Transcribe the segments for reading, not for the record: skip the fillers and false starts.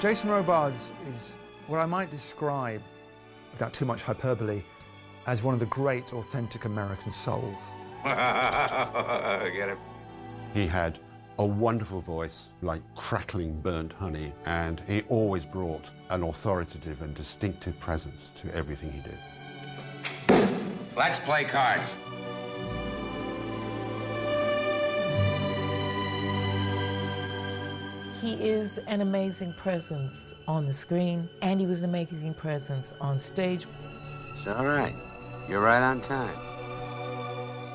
Jason Robards is what I might describe, without too much hyperbole, as one of the great, authentic American souls. Get him. He had a wonderful voice, like crackling burnt honey, and he always brought an authoritative and distinctive presence to everything he did. Let's play cards. He is an amazing presence on the screen, and he was an amazing presence on stage. It's all right. You're right on time.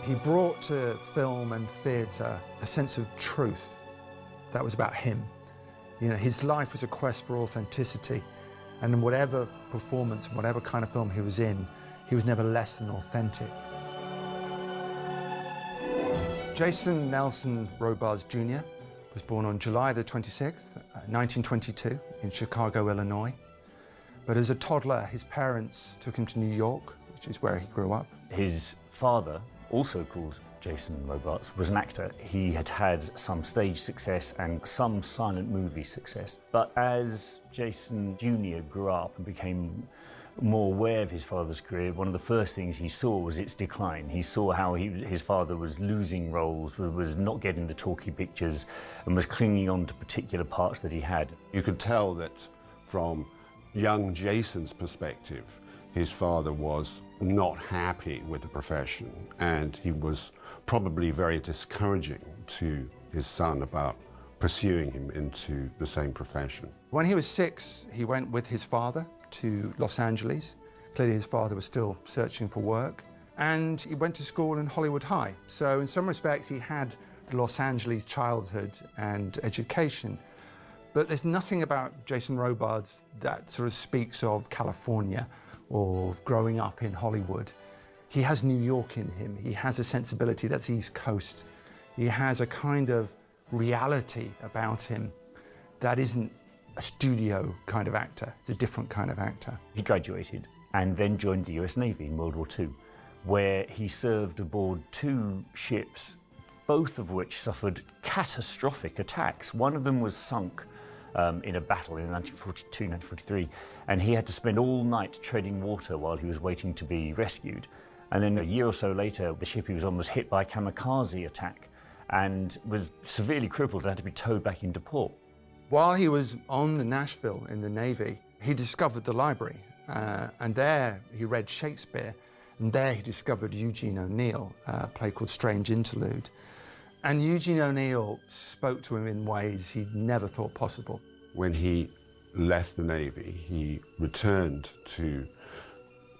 He brought to film and theatre a sense of truth that was about him. You know, his life was a quest for authenticity, and in whatever performance, whatever kind of film he was in, he was never less than authentic. Jason Nelson Robards Jr. was born on July the 26th, 1922, in Chicago, Illinois. But as a toddler, his parents took him to New York, which is where he grew up. His father, also called Jason Robards, was an actor. He had had some stage success and some silent movie success. But as Jason Jr. grew up and became more aware of his father's career, one of the first things he saw was its decline. He saw how his father was losing roles, was not getting the talkie pictures, and was clinging on to particular parts that he had. You could tell that from young Jason's perspective, his father was not happy with the profession, and he was probably very discouraging to his son about pursuing him into the same profession. When he was 6, he went with his father to Los Angeles. Clearly his father was still searching for work. And he went to school in Hollywood High. So in some respects he had the Los Angeles childhood and education. But there's nothing about Jason Robards that sort of speaks of California or growing up in Hollywood. He has New York in him. He has a sensibility that's East Coast. He has a kind of reality about him that isn't a studio kind of actor. It's a different kind of actor. He graduated and then joined the US Navy in World War II, where he served aboard 2 ships, both of which suffered catastrophic attacks. One of them was sunk in a battle in 1942, 1943, and he had to spend all night treading water while he was waiting to be rescued. And then a year or so later, the ship he was on was hit by a kamikaze attack and was severely crippled and had to be towed back into port. While he was on the Nashville in the Navy, he discovered the library, and there he read Shakespeare, and there he discovered Eugene O'Neill, a play called Strange Interlude. And Eugene O'Neill spoke to him in ways he'd never thought possible. When he left the Navy, he returned to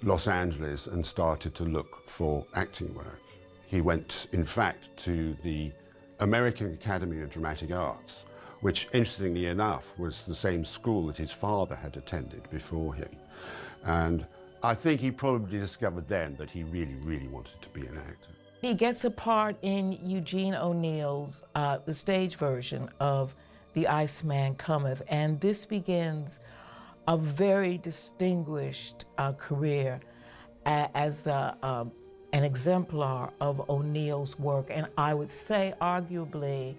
Los Angeles and started to look for acting work. He went, in fact, to the American Academy of Dramatic Arts, which, interestingly enough, was the same school that his father had attended before him. And I think he probably discovered then that he really, really wanted to be an actor. He gets a part in Eugene O'Neill's, the stage version of The Iceman Cometh, and this begins a very distinguished career as an exemplar of O'Neill's work, and I would say, arguably,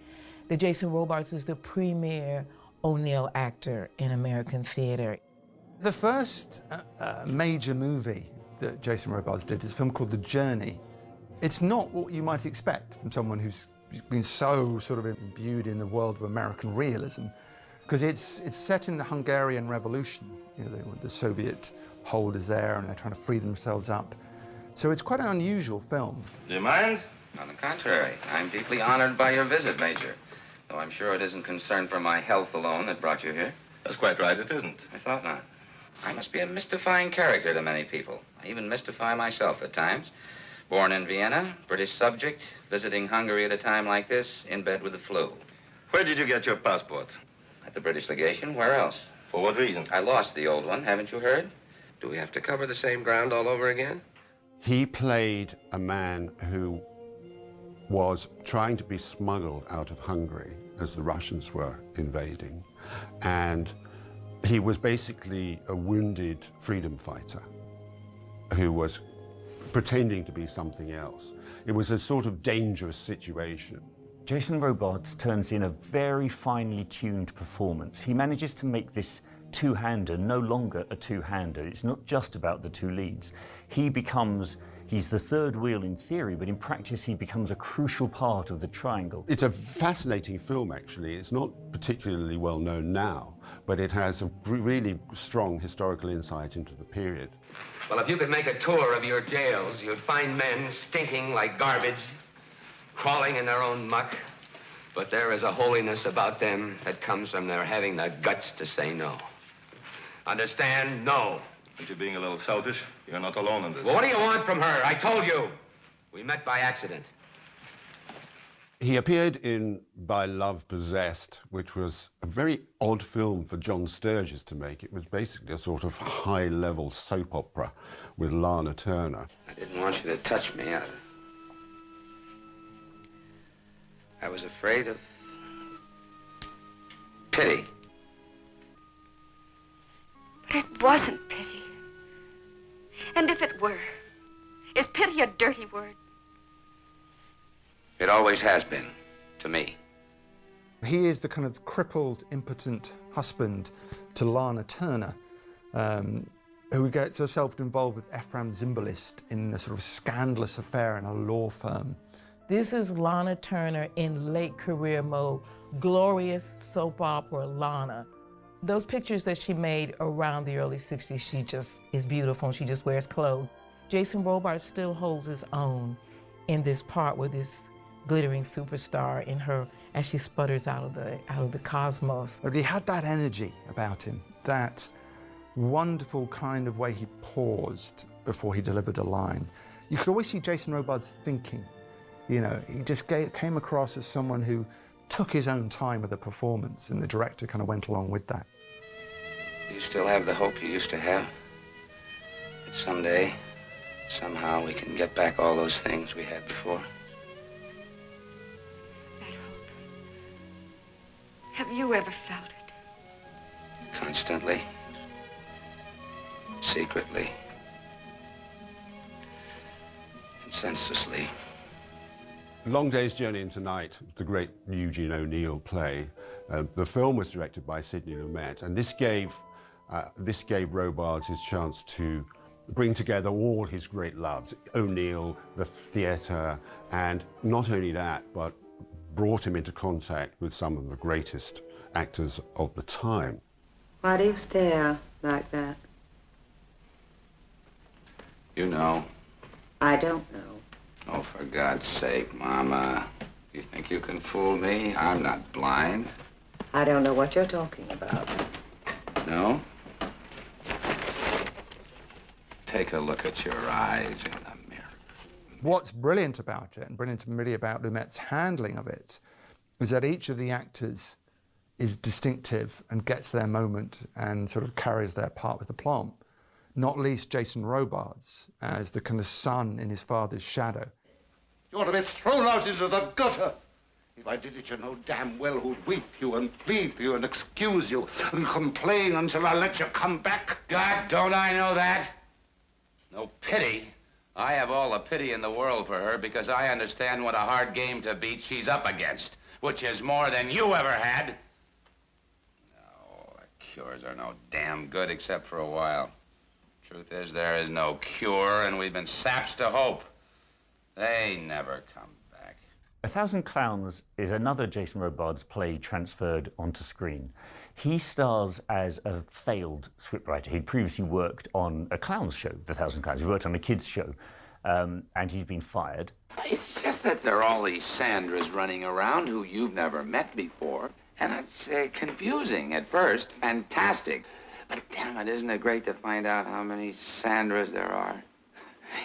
that Jason Robards is the premier O'Neill actor in American theater. The first major movie that Jason Robards did is a film called The Journey. It's not what you might expect from someone who's been so sort of imbued in the world of American realism, because it's set in the Hungarian Revolution. You know, the Soviet hold is there and they're trying to free themselves up. So it's quite an unusual film. Do you mind? On the contrary, I'm deeply honored by your visit, Major. Though I'm sure it isn't concern for my health alone that brought you here. That's quite right, it isn't. I thought not. I must be a mystifying character to many people. I even mystify myself at times. Born in Vienna, British subject, visiting Hungary at a time like this, in bed with the flu. Where did you get your passport? At the British legation, where else? For what reason? I lost the old one, haven't you heard? Do we have to cover the same ground all over again? He played a man who was trying to be smuggled out of Hungary as the Russians were invading. And he was basically a wounded freedom fighter who was pretending to be something else. It was a sort of dangerous situation. Jason Robards turns in a very finely tuned performance. He manages to make this two-hander no longer a two-hander. It's not just about the two leads. He's the third wheel in theory, but in practice he becomes a crucial part of the triangle. It's a fascinating film, actually. It's not particularly well known now, but it has a really strong historical insight into the period. Well, if you could make a tour of your jails, you'd find men stinking like garbage, crawling in their own muck. But there is a holiness about them that comes from their having the guts to say no. Understand? No. Aren't you being a little selfish? You're not alone in this. Well, what do you want from her? I told you. We met by accident. He appeared in By Love Possessed, which was a very odd film for John Sturges to make. It was basically a sort of high-level soap opera with Lana Turner. I didn't want you to touch me. I was afraid of pity. But it wasn't pity. And if it were, is pity a dirty word? It always has been, to me. He is the kind of crippled, impotent husband to Lana Turner, who gets herself involved with Ephraim Zimbalist in a sort of scandalous affair in a law firm. This is Lana Turner in late career mode, glorious soap opera Lana. Those pictures that she made around the early 60s, she just is beautiful and she just wears clothes. Jason Robards still holds his own in this part with this glittering superstar in her as she sputters out of the cosmos. But he had that energy about him, that wonderful kind of way he paused before he delivered a line. You could always see Jason Robards thinking. You know, he just came across as someone who took his own time with the performance, and the director kind of went along with that. Do you still have the hope you used to have? That someday, somehow, we can get back all those things we had before? That hope. Have you ever felt it? Constantly. Secretly. And senselessly. Long Day's Journey into Night, the great Eugene O'Neill play. The film was directed by Sidney Lumet, and this gave Robards his chance to bring together all his great loves, O'Neill, the theatre, and not only that, but brought him into contact with some of the greatest actors of the time. Why do you stare like that? You know. I don't know. Oh, for God's sake, Mama. You think you can fool me? I'm not blind. I don't know what you're talking about. No? Take a look at your eyes in the mirror. What's brilliant about it, and brilliant really about Lumet's handling of it, is that each of the actors is distinctive and gets their moment and sort of carries their part with aplomb. Not least Jason Robards as the kind of son in his father's shadow. You ought to be thrown out into the gutter. If I did it, you know damn well who'd weep for you and plead for you and excuse you and complain until I let you come back. God, don't I know that? No pity. I have all the pity in the world for her because I understand what a hard game to beat she's up against, which is more than you ever had. No, the cures are no damn good except for a while. Truth is, there is no cure, and we've been saps to hope. They never come back. 1,000 Clowns is another Jason Robards play transferred onto screen. He stars as a failed scriptwriter. He'd previously worked on a clown's show, The 1,000 Clowns. He worked on a kids' show, and he'd been fired. It's just that there are all these Sandras running around who you've never met before, and it's confusing at first, fantastic. But damn it, isn't it great to find out how many Sandras there are?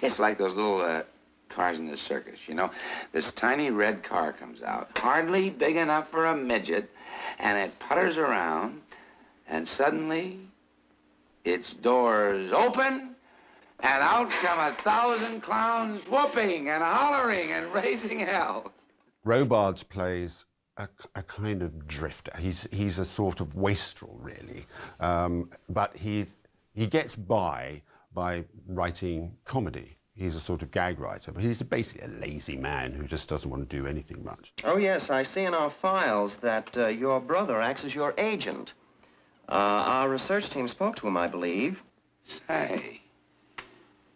It's like those little cars in the circus, you know? This tiny red car comes out, hardly big enough for a midget, and it putters around, and suddenly its doors open, and out come 1,000 clowns whooping and hollering and raising hell. Robards plays a kind of drifter. He's a sort of wastrel, really. But he gets by writing comedy. He's a sort of gag writer, but he's basically a lazy man who just doesn't want to do anything much. Oh, yes, I see in our files that your brother acts as your agent. Our research team spoke to him, I believe. Say,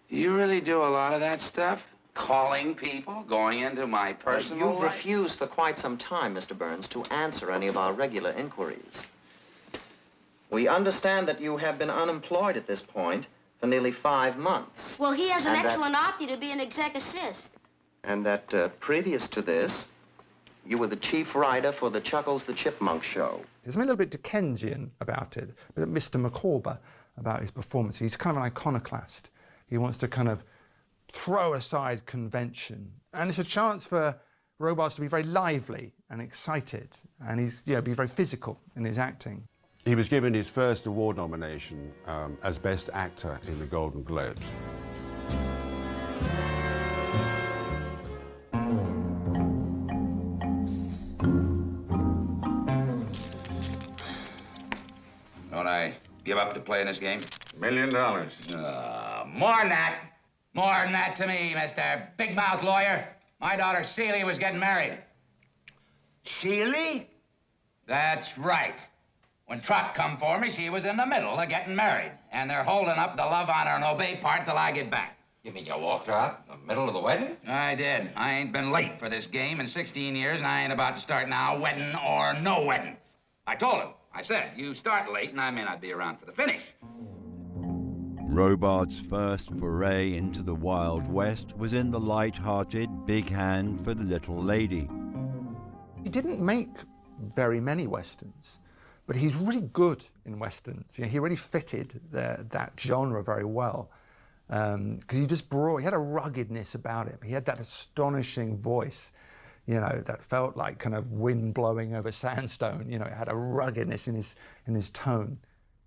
you really do a lot of that stuff? Calling people, going into my personal You've life? refused for quite some time, Mr. Burns, to answer any of our regular inquiries. We understand that you have been unemployed at this point for nearly 5 months. Well, he has an And excellent option to be an exec assist. And that previous to this, you were the chief writer for the Chuckles the Chipmunk show. There's something a little bit Dickensian about it, but Mr. Micawber about his performance. He's kind of an iconoclast. He wants to kind of throw aside convention. And it's a chance for Robards to be very lively and excited, and be very physical in his acting. He was given his first award nomination as Best Actor in the Golden Globes. Don't I give up to play in this game? $1 million. More than that. More than that to me, Mr. Big Mouth Lawyer. My daughter Celie was getting married. Celie? That's right. When Trot come for me, she was in the middle of getting married. And they're holding up the love, honor, and obey part till I get back. You mean you walked her out in the middle of the wedding? I did. I ain't been late for this game in 16 years, and I ain't about to start now, wedding or no wedding. I told him. I said, you start late, and I may not be around for the finish. Robards' first foray into the Wild West was in the light-hearted Big Hand for the Little Lady. He didn't make very many Westerns, but he's really good in Westerns. He really fitted that genre very well. Because he had a ruggedness about him. He had that astonishing voice, that felt like kind of wind blowing over sandstone. It had a ruggedness in his tone.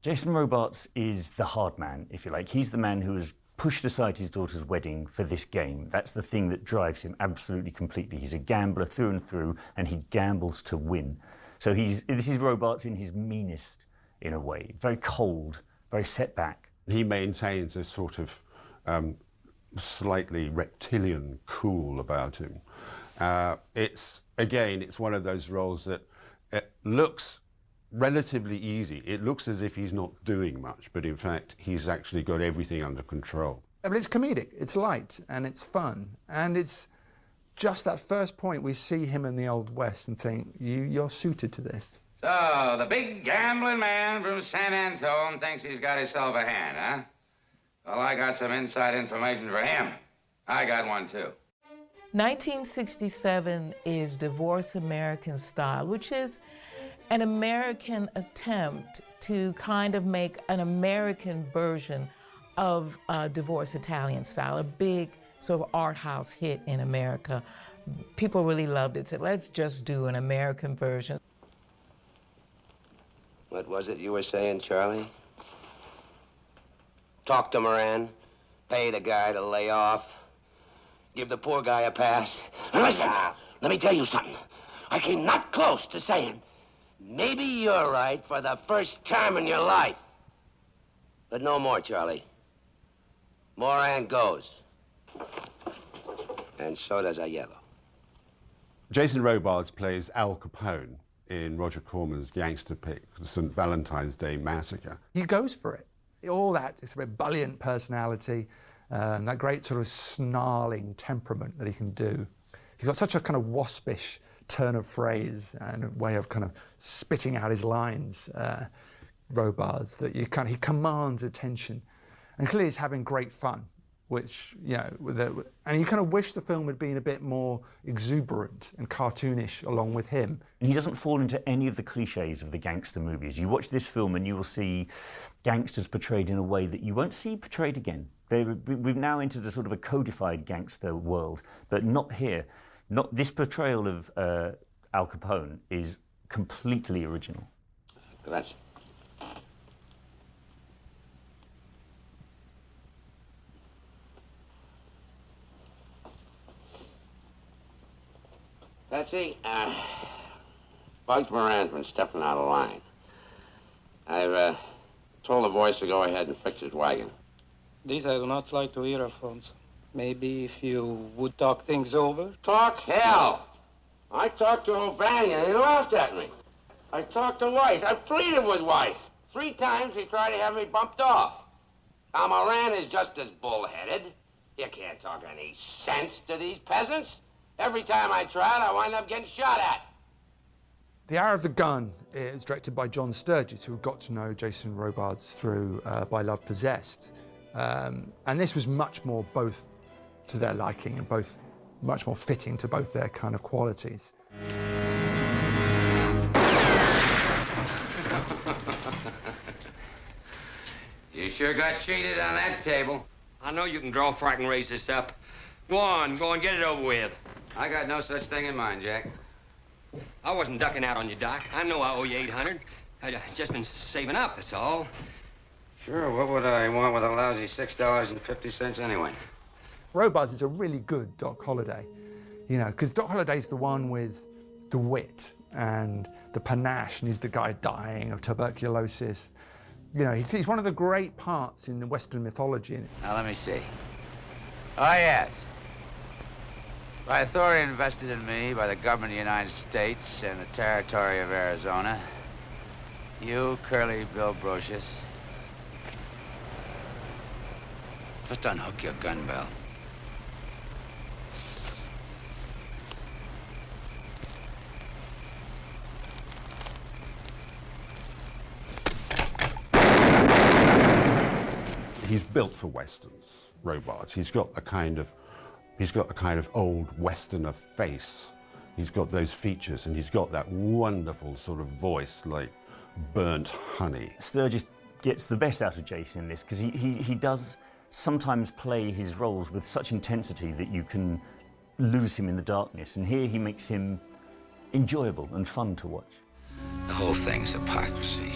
Jason Robards is the hard man, if you like. He's the man who has pushed aside his daughter's wedding for this game. That's the thing that drives him absolutely completely. He's a gambler through and through, and he gambles to win. So this is Robards in his meanest, in a way. Very cold, very set back. He maintains this sort of slightly reptilian cool about him. It's one of those roles that it looks relatively easy. It looks as if he's not doing much, but in fact, he's actually got everything under control. But it's comedic, it's light, and it's fun. And it's just that first point we see him in the Old West and think, you're suited to this. So, the big gambling man from San Antone thinks he's got himself a hand, huh? Well, I got some inside information for him. I got one, too. 1967 is Divorce American Style, which is an American attempt to kind of make an American version of Divorce Italian Style, a big sort of art house hit in America. People really loved it, said, let's just do an American version. What was it you were saying, Charlie? Talk to Moran, pay the guy to lay off, give the poor guy a pass. And listen, let me tell you something. I came not close to saying, maybe you're right for the first time in your life. But no more, Charlie. Moran goes. And so does Aiello. Jason Robards plays Al Capone in Roger Corman's gangster pick, the St. Valentine's Day Massacre. He goes for it. All that sort of ebullient personality, that great sort of snarling temperament that he can do. He's got such a kind of waspish turn of phrase and a way of kind of spitting out his lines, Robards, that he commands attention. And clearly he's having great fun, which, and you kind of wish the film had been a bit more exuberant and cartoonish along with him. And he doesn't fall into any of the cliches of the gangster movies. You watch this film and you will see gangsters portrayed in a way that you won't see portrayed again. We've now entered a sort of a codified gangster world, but not here. Not this portrayal of Al Capone is completely original. Grazie. Betsy, bugged Moran from stepping out of line. I've told the boys to go ahead and fix his wagon. This I do not like to hear, Alphonse. Maybe if you would talk things over? Talk hell! I talked to O'Banion and he laughed at me. I talked to Weiss. I pleaded with Weiss. 3 times he tried to have me bumped off. Now, Moran is just as bullheaded. You can't talk any sense to these peasants. Every time I tried, I wind up getting shot at. The Hour of the Gun is directed by John Sturges, who got to know Jason Robards through By Love Possessed. And this was much more both to their liking and both much more fitting to both their kind of qualities. You sure got cheated on that table. I know you can draw fright and raise this up. Go on, get it over with. I got no such thing in mind, Jack. I wasn't ducking out on you, Doc. I know I owe you $800. I'd just been saving up, that's all. Sure, what would I want with a lousy $6.50 anyway? Robards is a really good Doc Holliday, you know, because Doc Holliday's the one with the wit and the panache, and he's the guy dying of tuberculosis. You know, he's one of the great parts in the Western mythology. Now, let me see. Oh, yes. By authority invested in me by the government of the United States and the territory of Arizona, you, Curly Bill Brocious, just unhook your gun belt. He's built for westerns, Robards. He's got a kind of old westerner face. He's got those features, and he's got that wonderful sort of voice like burnt honey. Sturges gets the best out of Jason in this because he does sometimes play his roles with such intensity that you can lose him in the darkness, and here he makes him enjoyable and fun to watch. The whole thing's hypocrisy.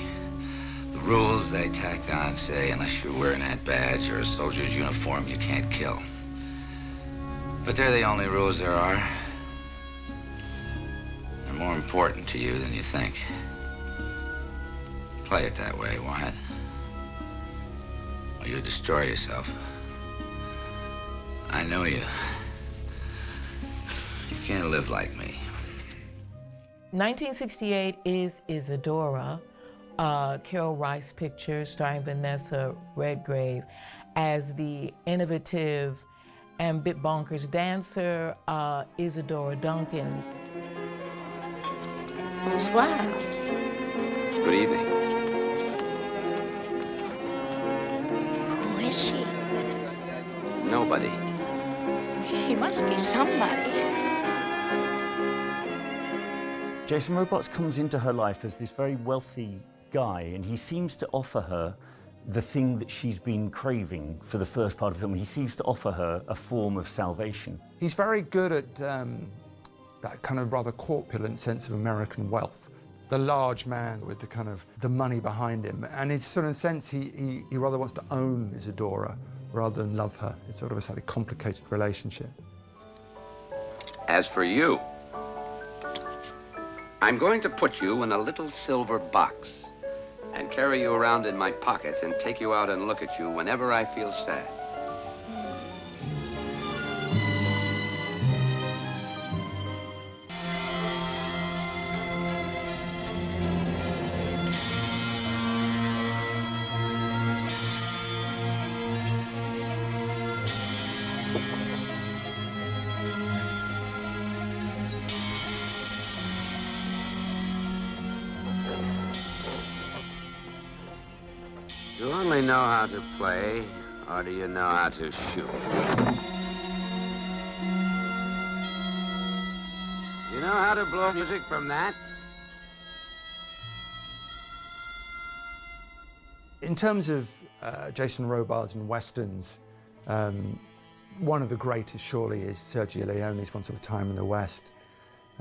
The rules they tacked on say unless you're wearing that badge or a soldier's uniform, you can't kill. But they're the only rules there are. They're more important to you than you think. Play it that way, Wyatt, or you'll destroy yourself. I know you. You can't live like me. 1968 is Isadora, Carol Rice picture starring Vanessa Redgrave as the innovative and bit bonkers dancer Isadora Duncan. Bonsoir. Good evening. Who is she? Nobody. She must be somebody. Jason Robards comes into her life as this very wealthy guy, and he seems to offer her the thing that she's been craving for the first part of the film. He seems to offer her a form of salvation. He's very good at that kind of rather corpulent sense of American wealth. The large man with the kind of the money behind him. And in sort of sense, he rather wants to own Isadora rather than love her. It's sort of a slightly complicated relationship. As for you, I'm going to put you in a little silver box and carry you around in my pocket and take you out and look at you whenever I feel sad. Do you only know how to play, or do you know how to shoot? You know how to blow music from that? In terms of Jason Robards and westerns, one of the greatest surely is Sergio Leone's Once Upon a Time in the West.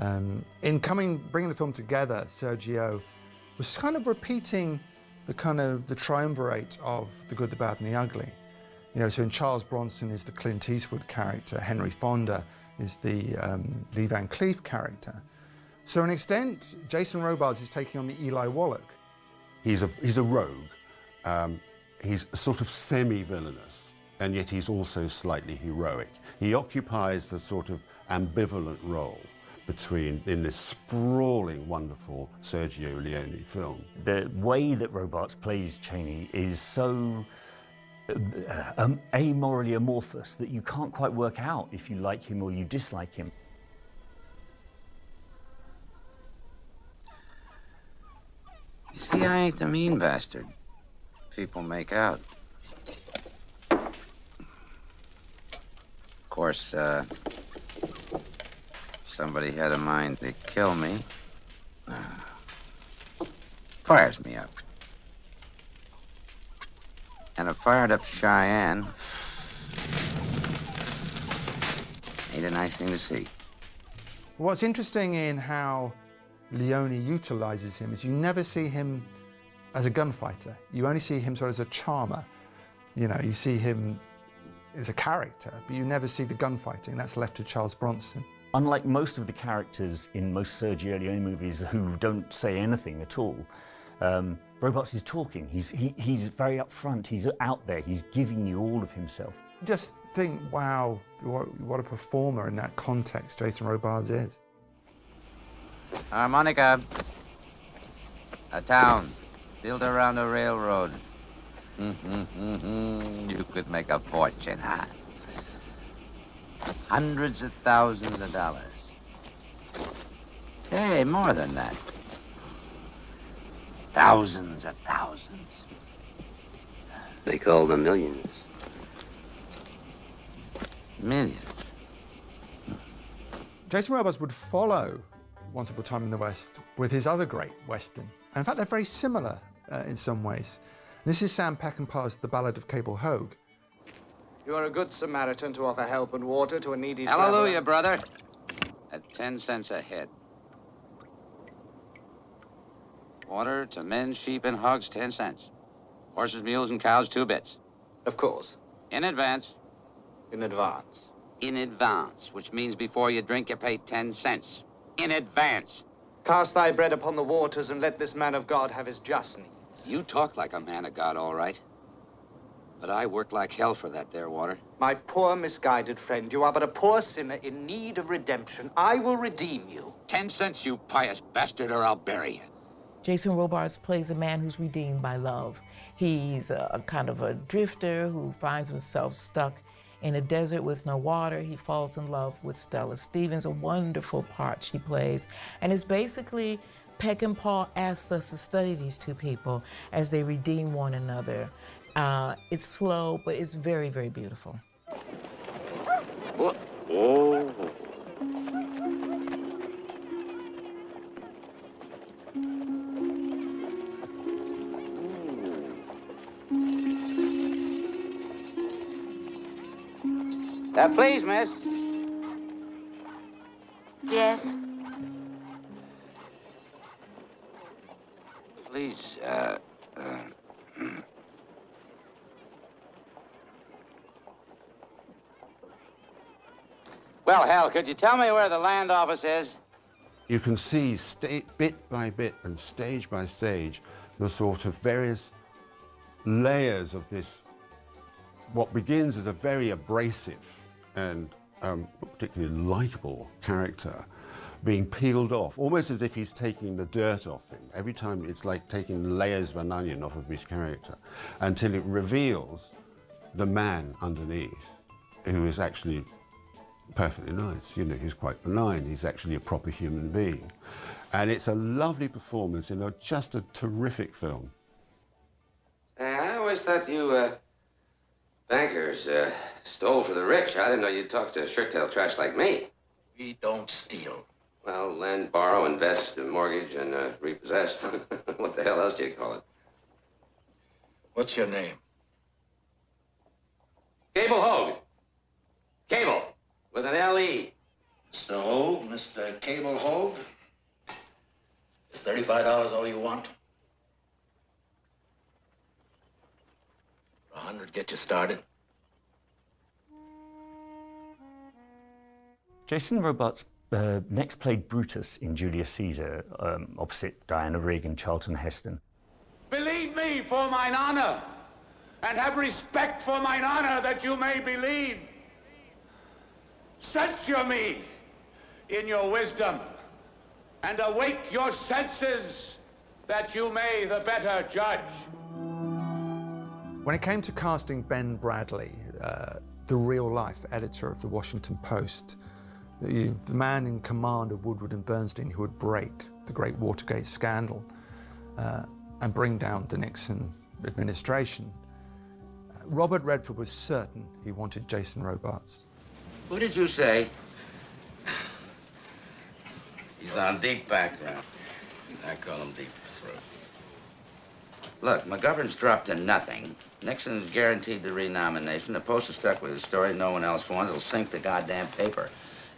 In bringing the film together, Sergio was kind of repeating the triumvirate of The Good, the Bad, and the Ugly. You know, so in Charles Bronson is the Clint Eastwood character, Henry Fonda is the Lee Van Cleef character. So in an extent, Jason Robards is taking on the Eli Wallach. He's a rogue. He's sort of semi-villainous. and yet he's also slightly heroic. He occupies the sort of ambivalent role in this sprawling, wonderful Sergio Leone film. The way that Robards plays Cheney is so amorally amorphous that you can't quite work out if you like him or you dislike him. You see, I ain't the mean bastard people make out. Of course, somebody had a mind to kill me. Fires me up. And a fired-up Cheyenne ain't a nice thing to see. What's interesting in how Leone utilizes him is you never see him as a gunfighter. You only see him sort of as a charmer. You know, you see him as a character, but you never see the gunfighting. That's left to Charles Bronson. Unlike most of the characters in most Sergio Leone movies who don't say anything at all, Robards is talking. He's very upfront. He's out there. He's giving you all of himself. Just think, wow, what a performer in that context Jason Robards is. Harmonica. A town built around a railroad. You could make a fortune, huh? Hundreds of thousands of dollars. Hey, more than that. Thousands of thousands. They call them millions. Millions. Jason Robards would follow Once Upon a Time in the West with his other great Western. And in fact, they're very similar in some ways. This is Sam Peckinpah's The Ballad of Cable Hogue. You are a good Samaritan to offer help and water to a needy Hallelujah, traveler. brother. At 10 cents a head. Water to men, sheep, and hogs, 10 cents. Horses, mules, and cows, 2 bits. Of course. In advance. In advance. In advance, which means before you drink, you pay 10 cents. In advance. Cast thy bread upon the waters and let this man of God have his just needs. You talk like a man of God, all right. But I work like hell for that there water. My poor, misguided friend, you are but a poor sinner in need of redemption. I will redeem you. 10 cents, you pious bastard, or I'll bury you. Jason Robards plays a man who's redeemed by love. He's a kind of a drifter who finds himself stuck in a desert with no water. He falls in love with Stella Stevens, a wonderful part she plays. And it's basically Peckinpah asks us to study these two people as they redeem one another. It's slow, but it's very, very beautiful. What? Oh. Please, miss. Yes. Please, Well, hell, could you tell me where the land office is? You can see bit by bit and stage by stage the sort of various layers of this, what begins as a very abrasive and particularly likable character being peeled off, almost as if he's taking the dirt off him. Every time it's like taking layers of an onion off of his character until it reveals the man underneath, who is actually perfectly nice. You know, he's quite benign. He's actually a proper human being. And it's a lovely performance in just a terrific film. Hey, I always thought you, bankers, stole for the rich. I didn't know you'd talk to shirt-tail trash like me. We don't steal. Well, lend, borrow, invest, mortgage, and repossess. What the hell else do you call it? What's your name? Cable Hogue. Cable, with an L-E. Mr. Hogue, Mr. Cable Hogue. Is $35 all you want? 100 get you started. Jason Robards next played Brutus in Julius Caesar, opposite Diana Rigg and Charlton Heston. Believe me, for mine honor, and have respect for mine honor that you may believe. Censure me in your wisdom, and awake your senses that you may the better judge. When it came to casting Ben Bradlee, the real-life editor of the Washington Post, the man in command of Woodward and Bernstein who would break the great Watergate scandal and bring down the Nixon administration, Robert Redford was certain he wanted Jason Robards. Who did you say? He's on deep background. I call him deep throat. Look, McGovern's dropped to nothing. Nixon's guaranteed the renomination. The Post is stuck with his story no one else wants. It'll sink the goddamn paper.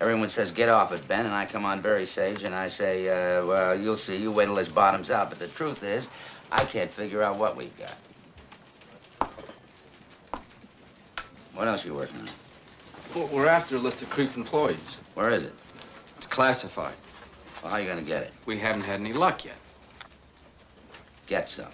Everyone says, get off it, Ben, and I come on very sage and I say, well, you'll see. You wait till this bottoms out. But the truth is, I can't figure out what we've got. What else are you working on? Well, we're after a list of creep employees. Where is it? It's classified. Well, how are you going to get it? We haven't had any luck yet. Get some.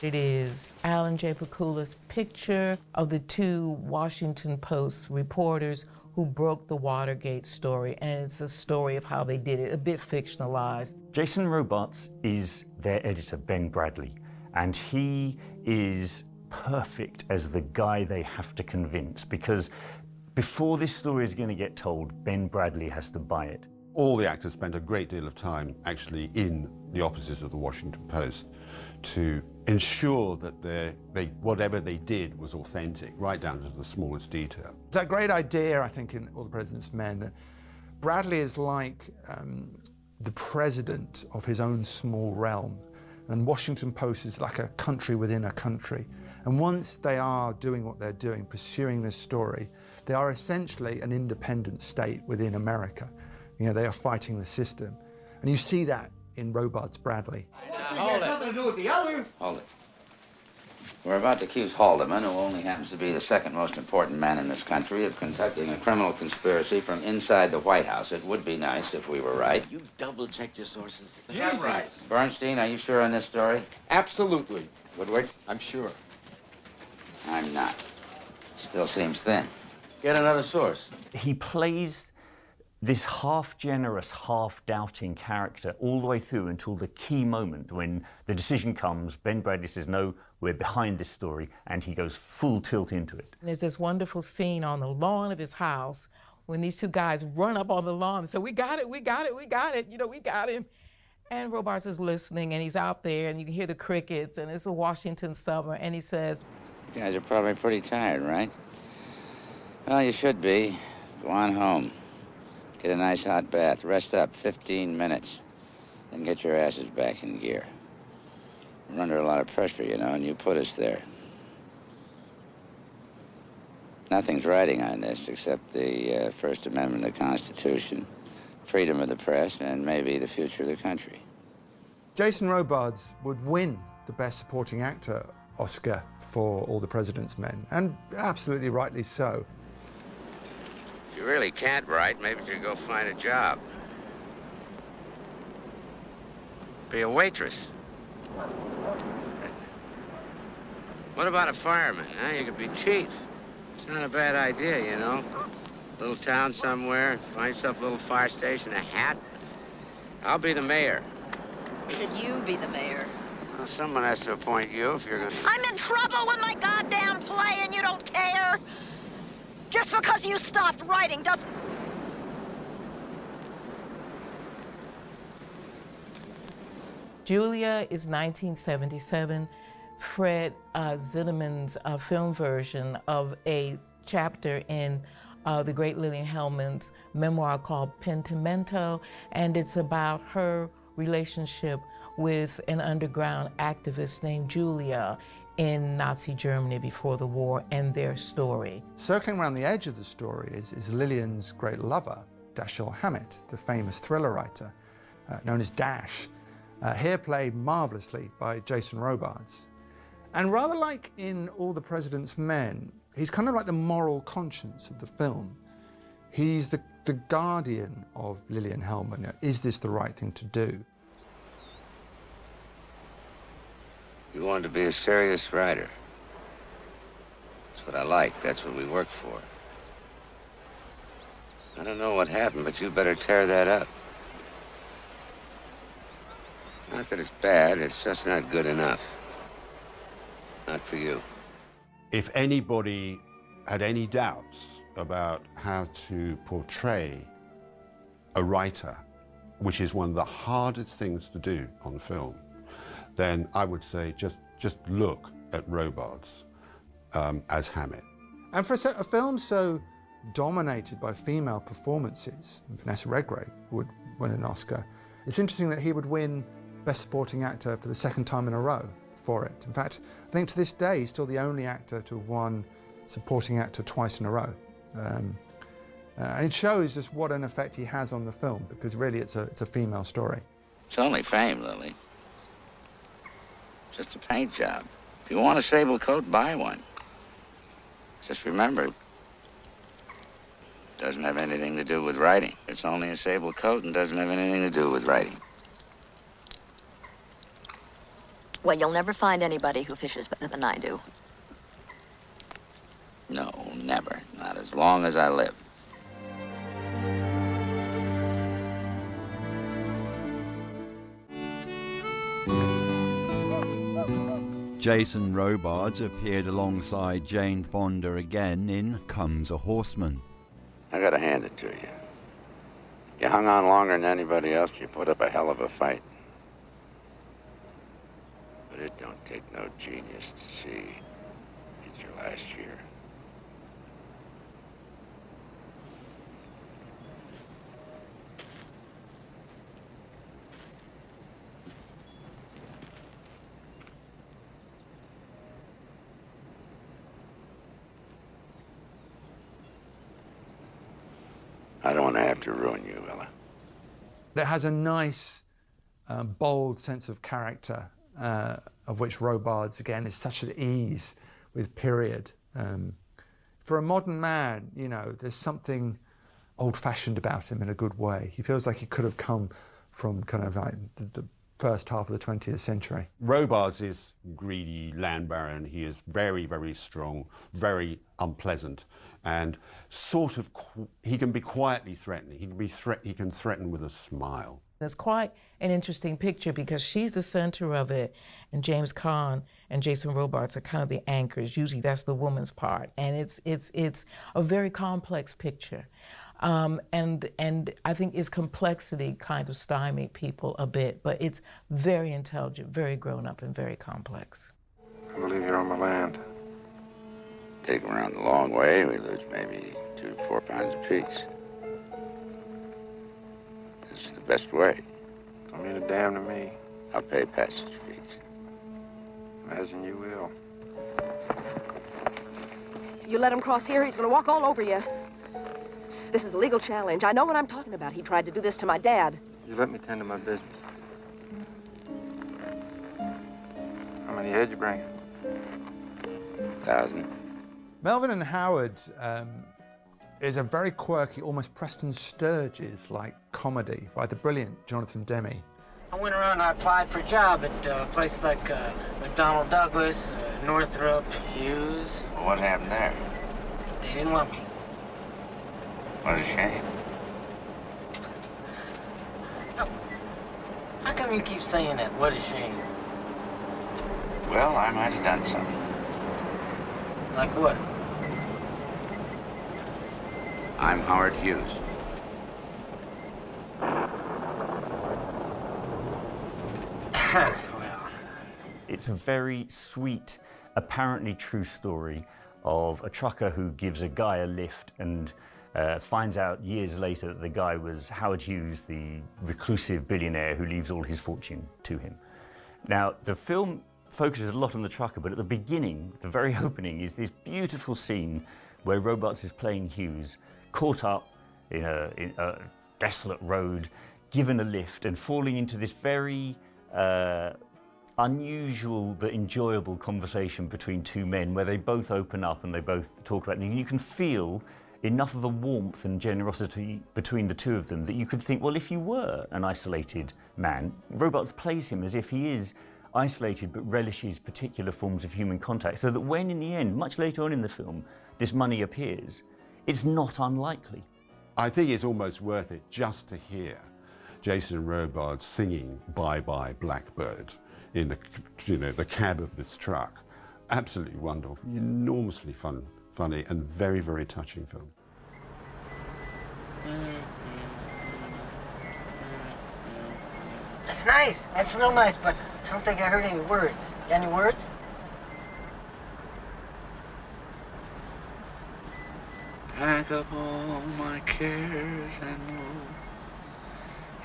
It is Alan J. Pakula's picture of the two Washington Post reporters who broke the Watergate story, and it's a story of how they did it, a bit fictionalized. Jason Robards is their editor, Ben Bradlee, and he is perfect as the guy they have to convince, because before this story is going to get told, Ben Bradlee has to buy it. All the actors spent a great deal of time actually in the offices of the Washington Post to ensure that whatever they did was authentic, right down to the smallest detail. It's that great idea, I think, in All the President's Men, that Bradlee is like the president of his own small realm, and Washington Post is like a country within a country. And once they are doing what they're doing, pursuing this story, they are essentially an independent state within America. You know, they are fighting the system. And you see that in Robards Bradlee. Hold it. Nothing to do with the other. Hold it. We're about to accuse Haldeman, who only happens to be the second most important man in this country, of conducting a criminal conspiracy from inside the White House. It would be nice if we were right. You double-checked your sources. Yeah, right. Bernstein, are you sure on this story? Absolutely. Woodward? I'm sure. I'm not. Still seems thin. Get another source. He plays this half-generous, half-doubting character all the way through until the key moment when the decision comes. Ben Bradlee says, no, we're behind this story, and he goes full tilt into it. There's this wonderful scene on the lawn of his house when these two guys run up on the lawn and say, we got it, we got it, we got it, you know, we got him. And Robards is listening, and he's out there, and you can hear the crickets, and it's a Washington summer, and he says, you guys are probably pretty tired, right? Well, you should be. Go on home. Get a nice hot bath, rest up 15 minutes, then get your asses back in gear. We're under a lot of pressure, you know, and you put us there. Nothing's riding on this except the First Amendment of the Constitution, freedom of the press, and maybe the future of the country. Jason Robards would win the Best Supporting Actor Oscar for All the President's Men, and absolutely rightly so. If you really can't write, maybe you should go find a job. Be a waitress. What about a fireman, huh? You could be chief. It's not a bad idea, you know. Little town somewhere, find yourself a little fire station, a hat. I'll be the mayor. Should you be the mayor? Well, someone has to appoint you if you're gonna... I'm in trouble with my goddamn play and you don't care. Just because you stopped writing doesn't... Julia is 1977. Fred Zinnemann's film version of a chapter in the great Lillian Hellman's memoir called Pentimento, and it's about her relationship with an underground activist named Julia in Nazi Germany before the war, and their story. Circling around the edge of the story is Lillian's great lover, Dashiell Hammett, the famous thriller writer, known as Dash, here played marvelously by Jason Robards. And rather like in All the President's Men, he's kind of like the moral conscience of the film. He's the guardian of Lillian Hellman. Is this the right thing to do? You wanted to be a serious writer. That's what I like. That's what we worked for. I don't know what happened, but you better tear that up. Not that it's bad, it's just not good enough. Not for you. If anybody had any doubts about how to portray a writer, which is one of the hardest things to do on film, then I would say just look at Robards as Hammett. And for a film so dominated by female performances, Vanessa Redgrave would win an Oscar, it's interesting that he would win Best Supporting Actor for the second time in a row for it. In fact, I think to this day he's still the only actor to have won Supporting Actor twice in a row. And it shows just what an effect he has on the film, because really it's a female story. It's only fame, Lily. Just a paint job. If you want a sable coat, buy one. Just remember, it doesn't have anything to do with writing. It's only a sable coat and doesn't have anything to do with writing. Well, you'll never find anybody who fishes better than I do. No, never. Not as long as I live. Jason Robards appeared alongside Jane Fonda again in Comes a Horseman. I gotta hand it to you. You hung on longer than anybody else. You put up a hell of a fight. But it don't take no genius to see it's your last year. I don't want to have to ruin you, Ella. It has a nice, bold sense of character, of which Robards, again, is such at ease with period. For a modern man, you know, there's something old-fashioned about him in a good way. He feels like he could have come from kind of like the first half of the 20th century. Robards is greedy land baron. He is very, very strong, very unpleasant, and sort of, he can be quietly threatening. He can threaten with a smile. It's quite an interesting picture because she's the center of it, and James Caan and Jason Robards are kind of the anchors. Usually that's the woman's part, and it's a very complex picture. And I think its complexity kind of stymied people a bit, but it's very intelligent, very grown up, and very complex. I believe you're on my land. Take them around the long way, we lose maybe 2 to 4 pounds apiece. It's the best way. Don't mean a damn to me. I'll pay passage fees. Imagine you will. You let him cross here, he's gonna walk all over you. This is a legal challenge. I know what I'm talking about. He tried to do this to my dad. You let me tend to my business. How many head you bring? 1,000. Melvin and Howard is a very quirky, almost Preston Sturges-like comedy by the brilliant Jonathan Demme. I went around and I applied for a job at places like McDonnell Douglas, Northrop, Hughes. Well, what happened there? They didn't want me. What a shame. How come you keep saying that? What a shame. Well, I might have done something. Like what? I'm Howard Hughes. It's a very sweet, apparently true story of a trucker who gives a guy a lift and finds out years later that the guy was Howard Hughes, the reclusive billionaire who leaves all his fortune to him. Now, the film focuses a lot on the trucker, but at the beginning, the very opening, is this beautiful scene where Robards is playing Hughes, caught up in a desolate road, given a lift, and falling into this very unusual but enjoyable conversation between two men where they both open up and they both talk about it. And you can feel enough of a warmth and generosity between the two of them that you could think, well, if you were an isolated man, Robards plays him as if he is isolated but relishes particular forms of human contact, so that when in the end, much later on in the film, this money appears, it's not unlikely. I think it's almost worth it just to hear Jason Robards singing Bye Bye Blackbird in the cab of this truck. Absolutely wonderful, enormously funny and very, very touching film. That's nice. That's real nice, but I don't think I heard any words. You got any words? Pack up all my cares and woe.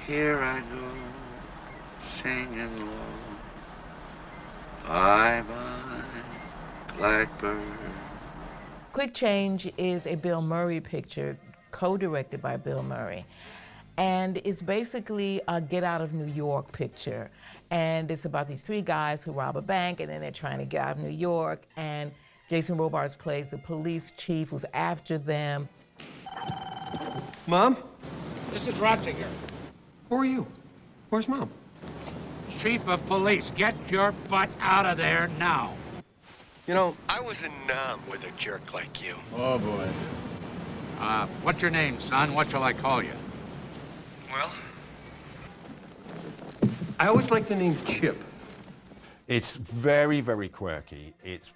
Here I go, singing low. Bye bye, blackbird. Quick Change is a Bill Murray picture, co-directed by Bill Murray. And it's basically a Get Out of New York picture. And it's about these three guys who rob a bank, and then they're trying to get out of New York. And Jason Robards plays the police chief who's after them. Mom? This is Roger here. Who are you? Where's Mom? Chief of Police, get your butt out of there now. You know, I was in Nam with a jerk like you. Oh, boy. What's your name, son? What shall I call you? Well, I always like the name Chip. It's very, very quirky. It's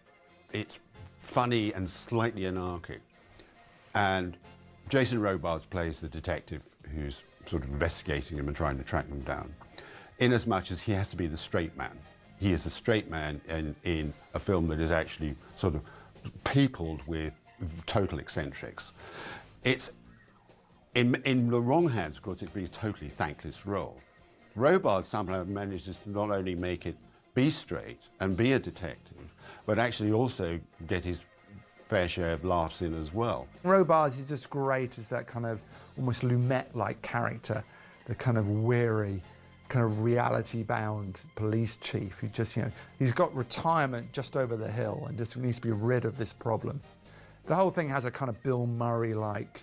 funny and slightly anarchic. And Jason Robards plays the detective who's sort of investigating him and trying to track them down, inasmuch as he has to be the straight man. He is a straight man in a film that is actually sort of peopled with total eccentrics. It's in the wrong hands, of course, it'd be a totally thankless role. Robards somehow manages to not only make it be straight and be a detective, but actually also get his fair share of laughs in as well. Robards is just great as that kind of almost Lumet-like character, the kind of weary, kind of reality-bound police chief who just, he's got retirement just over the hill and just needs to be rid of this problem. The whole thing has a kind of Bill Murray-like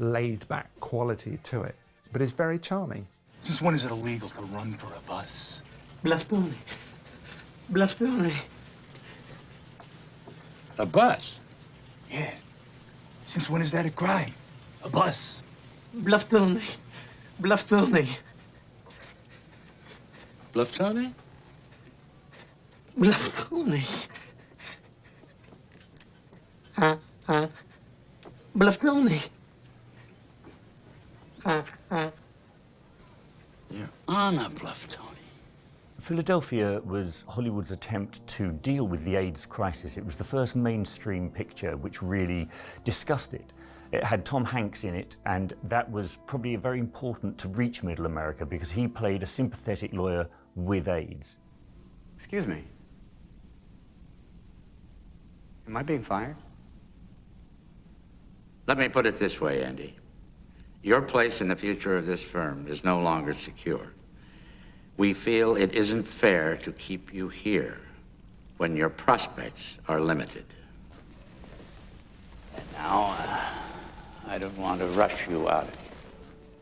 laid-back quality to it, but it's very charming. Since when is it illegal to run for a bus? Blaftone. Blaftone. A bus? Yeah. Since when is that a crime? A bus? Blaftone. Blaftone. Blaftone? Blaftone. Blaftone. You're on a Blaftone. Philadelphia was Hollywood's attempt to deal with the AIDS crisis. It was the first mainstream picture which really discussed it. It had Tom Hanks in it, and that was probably very important to reach Middle America because he played a sympathetic lawyer with AIDS. Excuse me. Am I being fired? Let me put it this way, Andy. Your place in the future of this firm is no longer secure. We feel it isn't fair to keep you here when your prospects are limited. And now, I don't want to rush you out of here.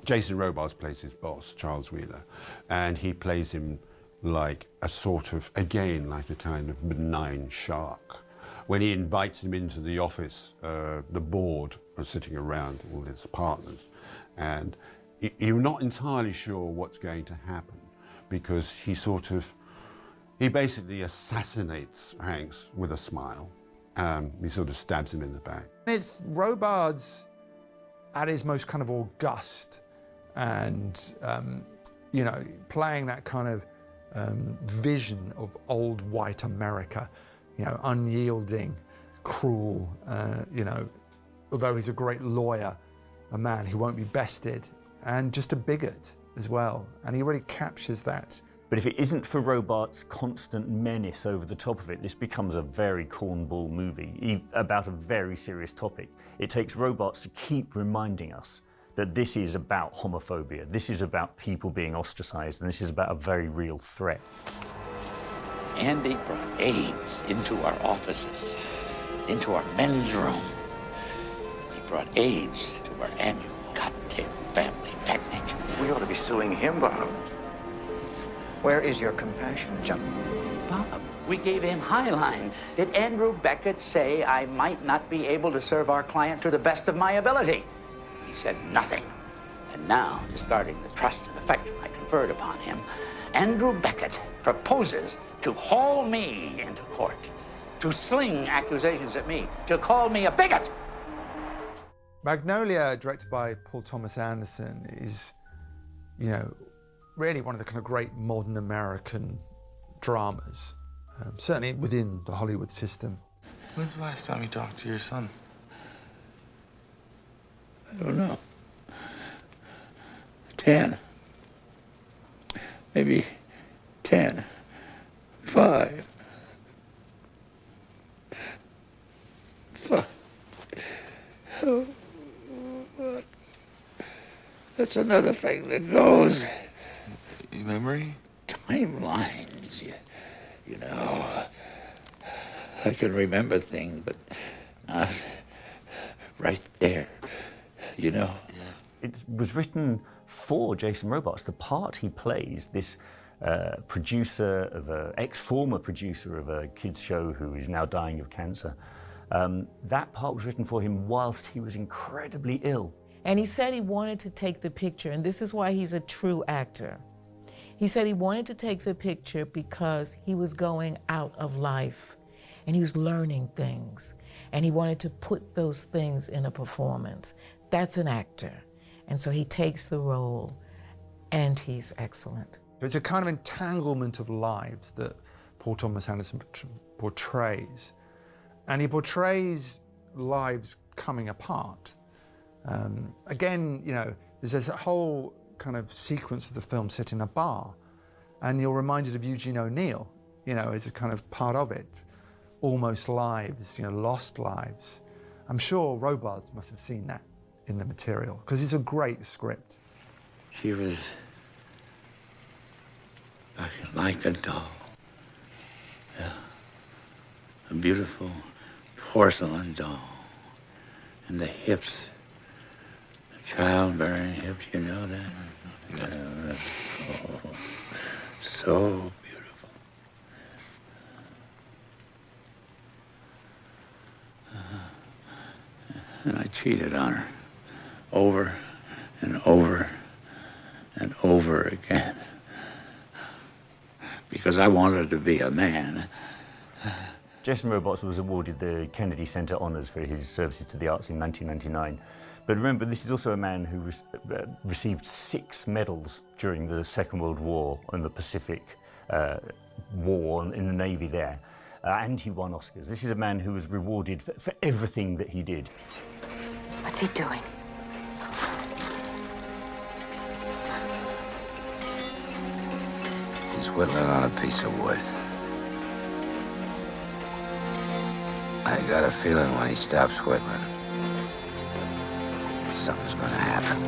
Jason Robards plays his boss, Charles Wheeler, and he plays him like a sort of, again, like a kind of benign shark. When he invites him into the office, the board are sitting around, all his partners, and you're not entirely sure what's going to happen because he basically assassinates Hanks with a smile. He sort of stabs him in the back. It's Robards at his most kind of august and, playing that kind of vision of old white America, unyielding, cruel, although he's a great lawyer, a man who won't be bested, and just a bigot as well. And he really captures that. But if it isn't for Robards' constant menace over the top of it, this becomes a very cornball movie about a very serious topic. It takes Robards to keep reminding us that this is about homophobia, this is about people being ostracized, and this is about a very real threat. Andy brought AIDS into our offices, into our men's room. He brought AIDS to our annual cocktail family picnic. We ought to be suing him, Bob. Where is your compassion, gentlemen? Bob, we gave him Highline. Did Andrew Beckett say I might not be able to serve our client to the best of my ability? He said nothing. And now, discarding the trust and affection I conferred upon him, Andrew Beckett proposes to haul me into court, to sling accusations at me, to call me a bigot. Magnolia, directed by Paul Thomas Anderson, is, you know, really one of the kind of great modern American dramas, certainly within the Hollywood system. When's the last time you talked to your son? I don't know. 10. Maybe 10. 5. 5. Oh, that's another thing that goes. Memory? Timelines, you know. I can remember things, but not right there, you know. It was written for Jason Robards. The part he plays, this ex-former producer of a kids show who is now dying of cancer, that part was written for him whilst he was incredibly ill. And he said he wanted to take the picture, and this is why he's a true actor. He said he wanted to take the picture because he was going out of life and he was learning things, and he wanted to put those things in a performance. That's an actor. And so he takes the role, and he's excellent. It's a kind of entanglement of lives that Paul Thomas Anderson portrays. And he portrays lives coming apart. Again, you know, there's this whole kind of sequence of the film set in a bar, and you're reminded of Eugene O'Neill, you know, as a kind of part of it. Almost lives, you know, lost lives. I'm sure Robards must have seen that in the material, because it's a great script. She was like a doll. Yeah. A beautiful porcelain doll. And the hips, the childbearing hips, you know that? So beautiful. And I cheated on her over and over and over again because I wanted to be a man. Jason Robards was awarded the Kennedy Center Honors for his services to the arts in 1999. But remember, this is also a man who received 6 medals during the Second World War and the Pacific War in the Navy there. And he won Oscars. This is a man who was rewarded for everything that he did. What's he doing? He's whittling on a piece of wood. I got a feeling when he stops whittling, something's gonna happen.